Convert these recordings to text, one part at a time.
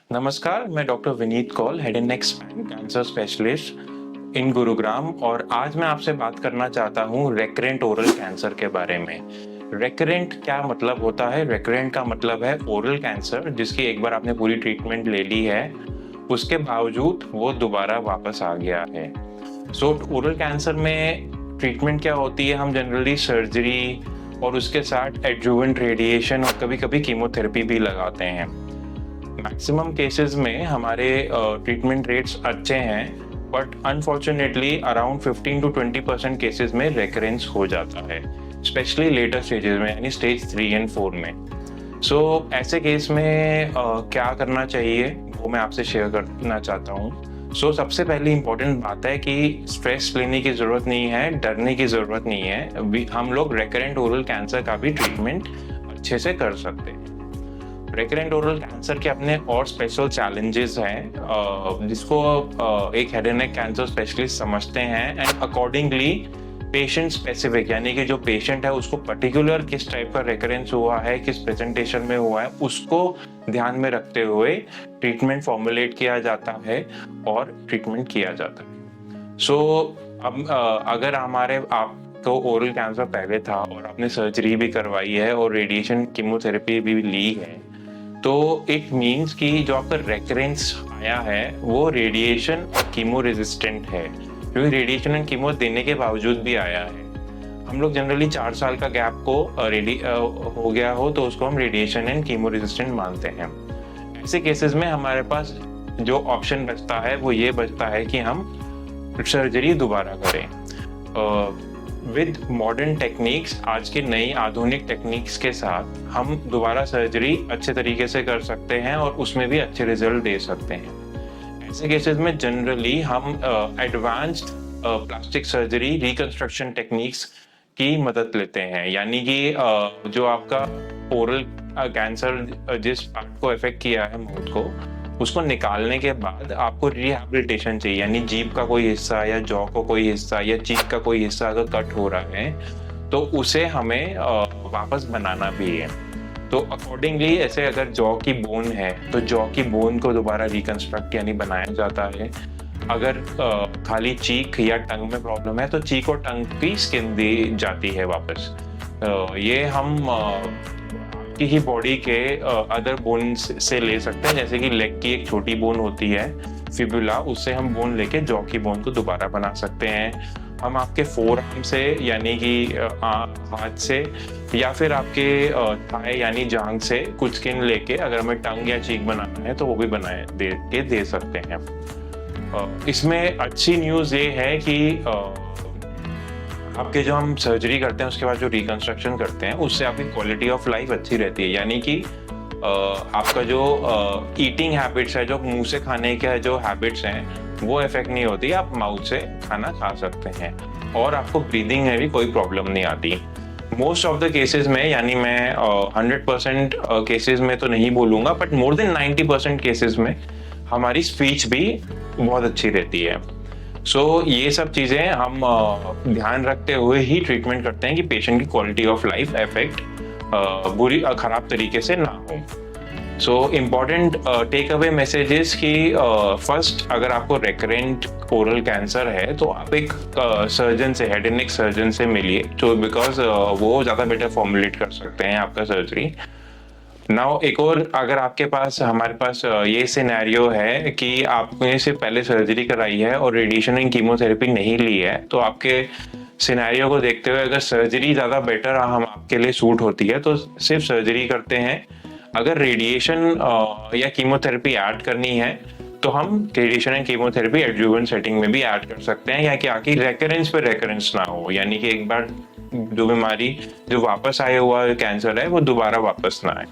नमस्कार, मैं doctor Vineet Kaul, head and neck spine cancer specialist in Gurugram और आज मैं आपसे बात करना चाहता हूँ रेकरेंट ओरल कैंसर के बारे में। रेकरेंट क्या मतलब होता है? रेकरेंट का मतलब है ओरल कैंसर जिसकी एक बार आपने पूरी ट्रीटमेंट ले ली है, उसके बावजूद वो दोबारा वापस आ गया है। ओरल कैंसर में ट्रीटमेंट क्या होती है? हम जनरली सर्जरी और उसके साथ एडजुवेंट रेडिएशन और कभी-कभी कीमोथेरेपी भी लगाते हैं। मैक्सिमम केसेस में हमारे ट्रीटमेंट रेट्स अच्छे हैं, but unfortunately around 15 to 20% cases में रेकरेंस हो जाता है, स्पेशली लेटर स्टेजेस में यानी स्टेज 3 एंड 4 में। ऐसे केस में क्या करना चाहिए वो मैं आपसे शेयर करना चाहता हूँ। सबसे पहली इंपॉर्टेंट बात है कि स्ट्रेस लेने की ज़रूरत नहीं है, डरने की ज़रूरत नहीं है। हम लोग रेकरेंट ओरल कैंसर का भी ट्रीटमेंट अच्छे से कर सकते हैं। रेकरेंट ओरल कैंसर के अपने और स्पेशल चैलेंजेस हैं जिसको एक head and neck cancer specialist समझते हैं एंड अकॉर्डिंगली पेशेंट स्पेसिफिक यानी कि जो पेशेंट है उसको पर्टिकुलर किस टाइप का रेकरेंस हुआ है, किस प्रेजेंटेशन में हुआ है, उसको ध्यान में रखते हुए ट्रीटमेंट फॉर्मुलेट किया जाता है और ट्रीटमेंट किया जाता है। अब अगर आपको ओरल कैंसर पहले था और आपने सर्जरी भी करवाई है और रेडिएशन कीमोथेरेपी भी ली है, तो इट मीन्स कि जो आपका रेकरेंस आया है वो रेडिएशन और कीमो रेजिस्टेंट है, क्योंकि रेडिएशन एंड कीमो देने के बावजूद भी आया है। हम लोग जनरली 4 साल का गैप को हो गया हो तो उसको हम रेडिएशन एंड कीमो रेजिस्टेंट मानते हैं। ऐसे केसेस में हमारे पास जो ऑप्शन बचता है वो ये बचता है कि हम सर्जरी दोबारा करें। विद मॉडर्न टेक्निक्स, आज की नई आधुनिक टेक्निक्स के साथ हम दोबारा सर्जरी अच्छे तरीके से कर सकते हैं और उसमें भी अच्छे रिजल्ट दे सकते हैं। ऐसे केसेस में जनरली हम advanced plastic surgery reconstruction techniques की मदद लेते हैं, यानी कि जो आपका ओरल कैंसर जिस पार्ट को इफेक्ट किया है माउथ को, उसको निकालने के बाद आपको रिहैबिलिटेशन चाहिए, यानी जीभ का कोई हिस्सा या जॉ का कोई हिस्सा या चीक का कोई हिस्सा अगर कट हो रहा है तो उसे हमें वापस बनाना भी है। तो अकॉर्डिंगली ऐसे अगर जॉ की बोन है तो जॉ की बोन को दोबारा रिकंस्ट्रक्ट यानी बनाया जाता है। अगर खाली चीक या टंग में प्रॉब्लम है तो चीक और टंग की स्किन दी जाती है वापस। ये हम की ही बॉडी के अदर बोन से ले सकते हैं, जैसे कि लेग की एक छोटी बोन होती है फिबुला, उससे हम बोन लेके जॉ की बोन को दोबारा बना सकते हैं। हम आपके फोर आर्म से यानी कि हाथ से या फिर आपके थाई यानी जांघ से कुछ स्किन लेके अगर हमें टंग या चीक बनाना है तो वो भी दे सकते हैं। इसमें अच्छी न्यूज़ ये है कि आपके जो हम सर्जरी करते हैं उसके बाद जो रिकंस्ट्रक्शन करते हैं उससे आपकी क्वालिटी ऑफ लाइफ अच्छी रहती है, यानी कि आपका जो ईटिंग हैबिट्स है, जो मुंह से खाने के जो हैबिट्स हैं वो इफेक्ट नहीं होती, आप माउथ से खाना खा सकते हैं और आपको ब्रीदिंग में भी कोई प्रॉब्लम नहीं आती। मोस्ट ऑफ द केसेस में, यानी मैं 100% केसेस में तो नहीं बोलूँगा, बट मोर देन 90% केसेस में हमारी स्पीच भी बहुत अच्छी रहती है। ये सब चीज़ें हम ध्यान रखते हुए ही ट्रीटमेंट करते हैं कि पेशेंट की क्वालिटी ऑफ लाइफ इफेक्ट खराब तरीके से ना हो। इम्पॉर्टेंट टेक अवे मैसेजेस कि फर्स्ट, अगर आपको रेकरेंट ओरल कैंसर है तो आप एक सर्जन से, हेड एंड नेक सर्जन से मिलिए, तो बिकॉज वो ज़्यादा बेटर फॉर्मुलेट कर सकते हैं आपका सर्जरी। नाउ एक और, अगर आपके पास, हमारे पास ये सिनेरियो है कि आपने से पहले सर्जरी कराई है और रेडिएशन एंड कीमोथेरेपी नहीं ली है, तो आपके सिनेरियो को देखते हुए अगर सर्जरी ज़्यादा बेटर हम आपके लिए सूट होती है तो सिर्फ सर्जरी करते हैं। अगर रेडिएशन या कीमोथेरेपी ऐड करनी है तो हम radiation and chemotherapy adjuvant setting में भी ऐड कर सकते हैं, या कि आके रेकरेंस पे रेकरेंस ना हो, यानी कि एक बार जो बीमारी जो वापस आया हुआ कैंसर है वो दोबारा वापस ना आए।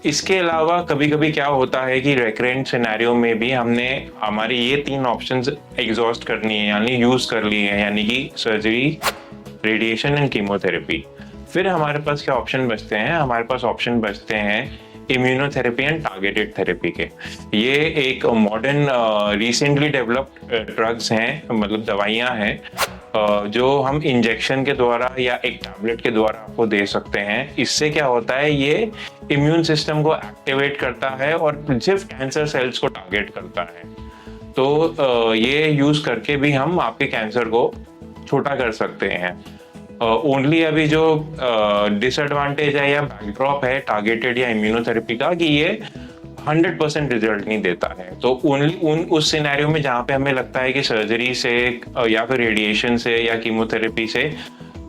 इसके अलावा कभी कभी क्या होता है कि रेकरेंट सिनेरियो में भी हमने हमारी ये 3 ऑप्शंस एग्जॉस्ट करनी है, यानी यूज कर ली है, यानी कि सर्जरी, रेडिएशन एंड कीमोथेरेपी। फिर हमारे पास क्या ऑप्शन बचते हैं? हमारे पास ऑप्शन बचते हैं इम्यूनोथेरेपी एंड टारगेटेड थेरेपी के। ये एक मॉडर्न रिसेंटली डेवलप्ड ड्रग्स हैं, मतलब दवाइयाँ हैं जो हम इंजेक्शन के द्वारा या एक टैबलेट के द्वारा आपको दे सकते हैं। इससे क्या होता है, ये इम्यून सिस्टम को एक्टिवेट करता है और सिर्फ कैंसर सेल्स को टारगेट करता है। तो ये यूज करके भी हम आपके कैंसर को छोटा कर सकते हैं। ओनली अभी जो डिसएडवांटेज है या बैकड्रॉप है टारगेटेड या इम्यूनोथेरेपी का, कि ये 100% रिजल्ट नहीं देता है। तो ओनली उस सिनेरियो में जहाँ पे हमें लगता है कि सर्जरी से या फिर रेडिएशन से या कीमोथेरेपी से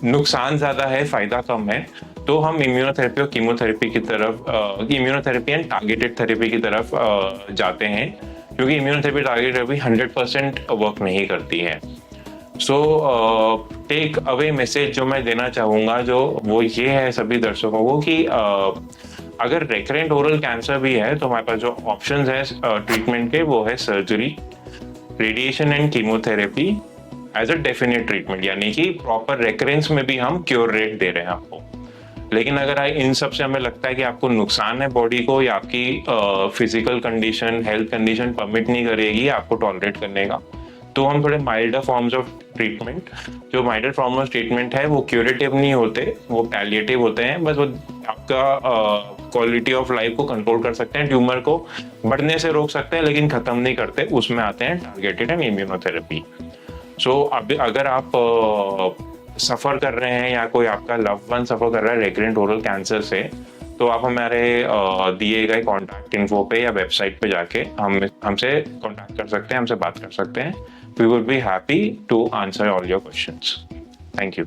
नुकसान ज्यादा है, फायदा कम है, तो हम इम्यूनोथेरेपी और कीमोथेरेपी की तरफ, इम्यूनोथेरेपी एंड टारगेटेड थेरेपी की तरफ जाते हैं, क्योंकि इम्यूनोथेरेपी टारगेटेड थेरेपी 100% वर्क नहीं करती है। सो टेक अवे मैसेज जो मैं देना चाहूँगा जो वो ये है सभी दर्शकों को कि अगर रेकरेंट ओरल कैंसर भी है तो हमारे पास जो ऑप्शंस है ट्रीटमेंट के, वो है surgery, radiation and chemotherapy as a definite treatment, यानी कि प्रॉपर रेकरेंस में भी हम क्योर रेट दे रहे हैं आपको। लेकिन अगर इन सब से हमें लगता है कि आपको नुकसान है बॉडी को, या आपकी physical condition, health condition permit नहीं करेगी आपको टॉलरेट करने का, तो हम थोड़े माइल्डर फॉर्म्स ऑफ ट्रीटमेंट, जो माइल्डर फॉर्म ऑफ ट्रीटमेंट है वो क्यूरेटिव नहीं होते, वो पैलिएटिव होते हैं। बस वो आपका क्वालिटी ऑफ लाइफ को कंट्रोल कर सकते हैं, ट्यूमर को बढ़ने से रोक सकते हैं, लेकिन खत्म नहीं करते। उसमें आते हैं टारगेटेड एंड इम्यूनोथेरेपी। सो अब अगर आप सफ़र कर रहे हैं या कोई आपका लव्ड वन सफ़र कर रहा है रेकरेंट ओरल कैंसर से, तो आप हमारे दिए गए कॉन्टैक्ट इन्फो पे या वेबसाइट पे जाके हमसे कॉन्टैक्ट कर सकते हैं, हमसे बात कर सकते हैं। We would be happy to answer all your questions. Thank you.